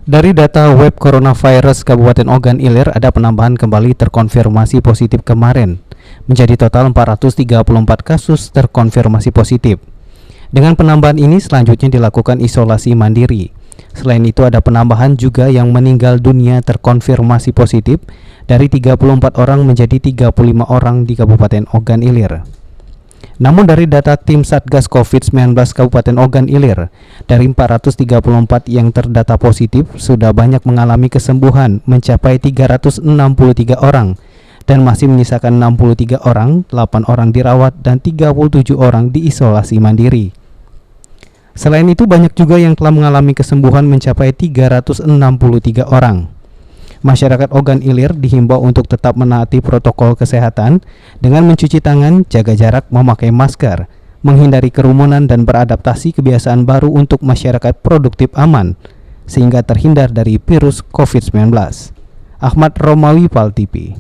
Dari data web coronavirus Kabupaten Ogan Ilir, ada penambahan kembali terkonfirmasi positif kemarin, menjadi total 434 kasus terkonfirmasi positif. Dengan penambahan ini selanjutnya dilakukan isolasi mandiri. Selain itu ada penambahan juga yang meninggal dunia terkonfirmasi positif dari 34 orang menjadi 35 orang di Kabupaten Ogan Ilir. Namun dari data tim Satgas COVID-19 Kabupaten Ogan Ilir, dari 434 yang terdata positif sudah banyak mengalami kesembuhan mencapai 363 orang dan masih menyisakan 63 orang, 8 orang dirawat dan 37 orang diisolasi mandiri. Selain itu banyak juga yang telah mengalami kesembuhan mencapai 363 orang. Masyarakat Ogan Ilir dihimbau untuk tetap menaati protokol kesehatan dengan mencuci tangan, jaga jarak, memakai masker, menghindari kerumunan dan beradaptasi kebiasaan baru untuk masyarakat produktif aman sehingga terhindar dari virus COVID-19. Ahmad Romawi, PAL TV.